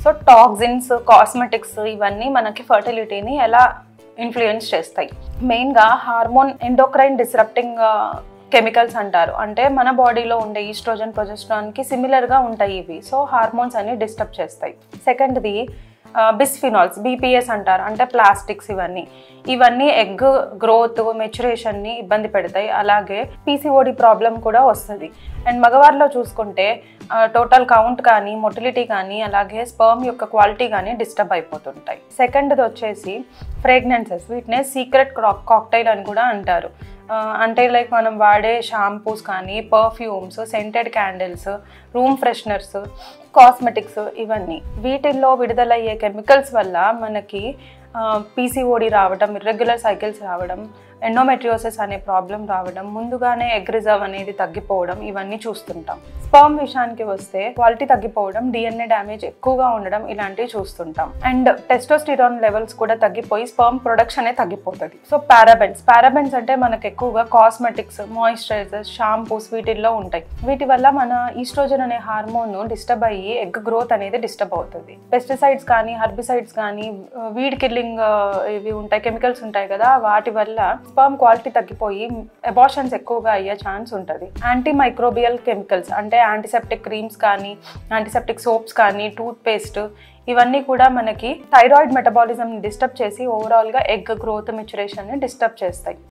So toxins, cosmetics ఇవన్నీ మనకి ఫర్టిలిటీని ఎలా ఇన్ఫ్లుయెన్స్ చేస్తాయి? మెయిన్గా హార్మోన్ ఎండోక్రైన్ డిస్రప్టింగ్ కెమికల్స్ అంటారు. అంటే మన బాడీలో ఉండే ఈస్ట్రోజన్, ప్రొజెస్ట్రాన్కి సిమిలర్గా ఉంటాయి ఇవి. సో హార్మోన్స్ అన్ని డిస్టర్బ్ చేస్తాయి. సెకండ్ది బిస్ఫినాల్స్, బీపీఎస్ అంటారు. అంటే ప్లాస్టిక్స్ ఇవన్నీ ఎగ్ గ్రోత్, మెచ్యురేషన్ని ఇబ్బంది పెడతాయి. అలాగే పీసీఓడి ప్రాబ్లం కూడా వస్తుంది. అండ్ మగవారిలో చూసుకుంటే టోటల్ కౌంట్ కానీ, మొటిలిటీ కానీ, అలాగే స్పర్మ్ యొక్క క్వాలిటీ కానీ డిస్టర్బ్ అయిపోతుంటాయి. సెకండ్ది వచ్చేసి ఫ్రేగ్నెన్సెస్. వీటినే సీక్రెట్ కాక్టైల్ అని కూడా అంటారు. అంటే లైక్ మనం వాడే షాంపూస్ కానీ, perfumes, scented candles, room fresheners, cosmetics ఇవన్నీ వీటిల్లో విడుదలయ్యే కెమికల్స్ వల్ల మనకి పీసీఓడి రావడం, ఇర్రెగ్యులర్ సైకిల్స్ రావడం, ఎండోమెట్రియోసిస్ అనే ప్రాబ్లం రావడం, ముందుగానే ఎగ్ రిజర్వ్ అనేది తగ్గిపోవడం ఇవన్నీ చూస్తుంటాం. స్పర్మ్ విషయానికి వస్తే క్వాలిటీ తగ్గిపోవడం, డిఎన్ఏ డ్యామేజ్ ఎక్కువగా ఉండడం ఇలాంటివి చూస్తుంటాం. అండ్ టెస్టోస్టిరాన్ లెవెల్స్ కూడా తగ్గిపోయి స్పర్మ్ ప్రొడక్షన్ తగ్గిపోతుంది. సో పారాబెన్స్ అంటే మనకు ఎక్కువగా కాస్మెటిక్స్, మాయిశ్చరైజర్స్, షాంపూస్ వీటిల్లో ఉంటాయి. వీటి వల్ల మన ఈస్ట్రోజన్ అనే హార్మోన్ డిస్టర్బ్ అయ్యి ఎగ్ గ్రోత్ అనేది డిస్టర్బ్ అవుతుంది. పెస్టిసైడ్స్ కానీ, హర్బిసైడ్స్ కానీ, వీడ్ కిల్లింగ్ ఇవి ఉంటాయి, కెమికల్స్ ఉంటాయి కదా, వాటి వల్ల స్పర్మ్ క్వాలిటీ తగ్గిపోయి అబార్షన్స్ ఎక్కువగా అయ్యే ఛాన్స్ ఉంటుంది. యాంటీ మైక్రోబియల్ కెమికల్స్ అంటే యాంటీసెప్టిక్ క్రీమ్స్ కానీ, యాంటీసెప్టిక్ సోప్స్ కానీ, టూత్ పేస్ట్ ఇవన్నీ కూడా మనకి థైరాయిడ్ మెటబాలిజంని డిస్టర్బ్ చేసి ఓవరాల్గా ఎగ్ గ్రోత్, మెచ్యురేషన్ని డిస్టర్బ్ చేస్తాయి.